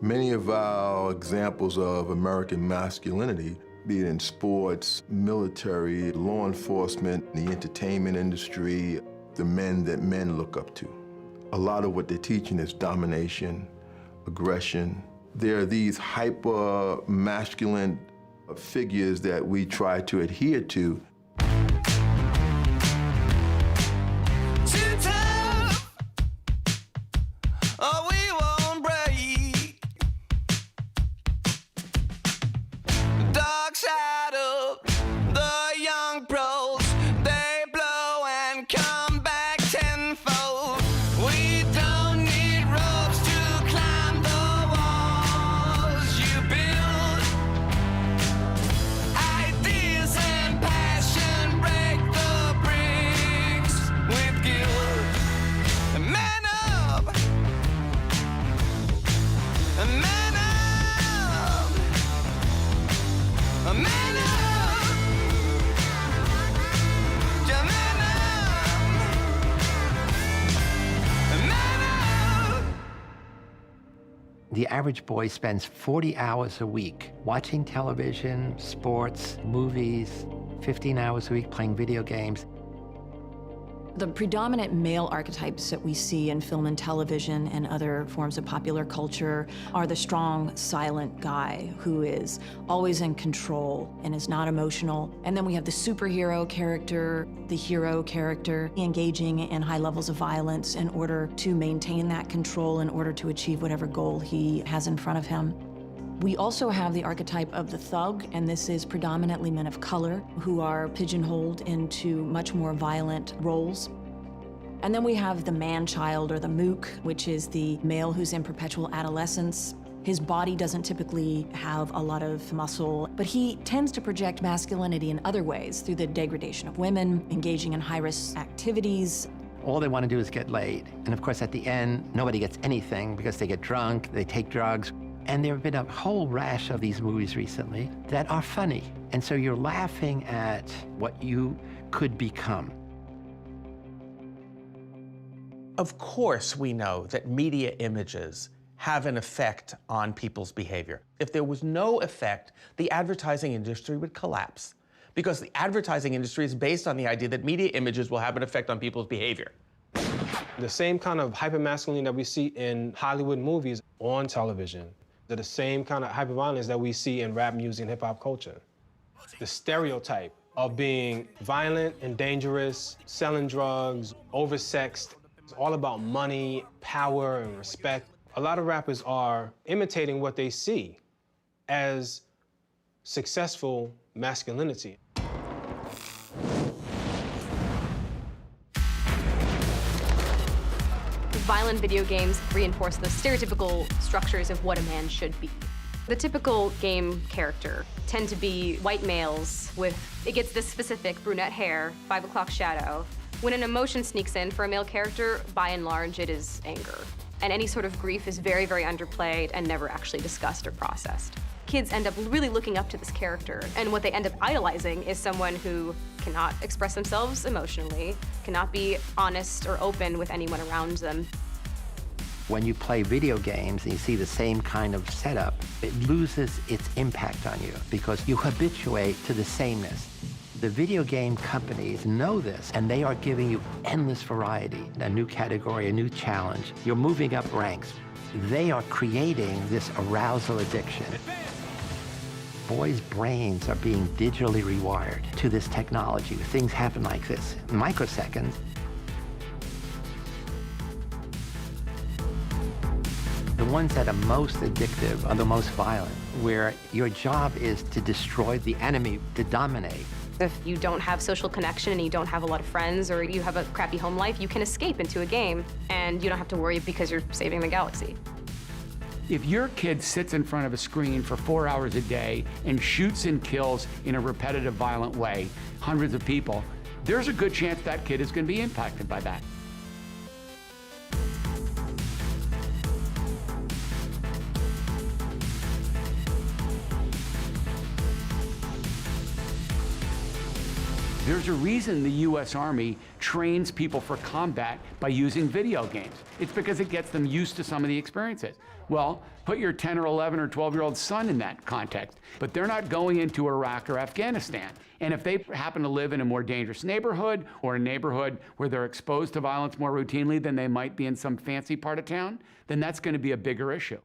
Many of our examples of American masculinity, be it in sports, military, law enforcement, the entertainment industry, the men that men look up to. A lot of what they're teaching is domination, aggression. There are these hyper-masculine figures that we try to adhere to. The average boy spends 40 hours a week watching television, sports, movies, 15 hours a week playing video games. The predominant male archetypes that we see in film and television and other forms of popular culture are the strong, silent guy who is always in control and is not emotional. And then we have the superhero character, the hero character, engaging in high levels of violence in order to maintain that control, in order to achieve whatever goal he has in front of him. We also have the archetype of the thug, and this is predominantly men of color who are pigeonholed into much more violent roles. And then we have the man-child, or the mook, which is the male who's in perpetual adolescence. His body doesn't typically have a lot of muscle, but he tends to project masculinity in other ways through the degradation of women, engaging in high-risk activities. All they want to do is get laid. And of course, at the end, nobody gets anything because they get drunk, they take drugs. And there have been a whole rash of these movies recently that are funny. And so you're laughing at what you could become. Of course, we know that media images have an effect on people's behavior. If there was no effect, the advertising industry would collapse, because the advertising industry is based on the idea that media images will have an effect on people's behavior. The same kind of hypermasculinity that we see in Hollywood movies on television, they're the same kind of hyperviolence that we see in rap music and hip-hop culture. The stereotype of being violent and dangerous, selling drugs, oversexed, it's all about money, power, and respect. A lot of rappers are imitating what they see as successful masculinity. Violent video games reinforce the stereotypical structures of what a man should be. The typical game character tend to be white males with, it gets this specific brunette hair, 5 o'clock shadow. When an emotion sneaks in for a male character, by and large, it is anger. And any sort of grief is very, very underplayed and never actually discussed or processed. Kids end up really looking up to this character, and what they end up idolizing is someone who cannot express themselves emotionally, cannot be honest or open with anyone around them. When you play video games and you see the same kind of setup, it loses its impact on you because you habituate to the sameness. The video game companies know this, and they are giving you endless variety, a new category, a new challenge. You're moving up ranks. They are creating this arousal addiction. Boys' brains are being digitally rewired to this technology. Things happen like this, in microseconds. The ones that are most addictive are the most violent, where your job is to destroy the enemy, to dominate. If you don't have social connection and you don't have a lot of friends, or you have a crappy home life, you can escape into a game and you don't have to worry because you're saving the galaxy. If your kid sits in front of a screen for 4 hours a day and shoots and kills in a repetitive, violent way hundreds of people, there's a good chance that kid is going to be impacted by that. There's a reason the U.S. Army trains people for combat by using video games. It's because it gets them used to some of the experiences. Well, put your 10 or 11 or 12-year-old son in that context. But they're not going into Iraq or Afghanistan. And if they happen to live in a more dangerous neighborhood or a neighborhood where they're exposed to violence more routinely than they might be in some fancy part of town, then that's going to be a bigger issue.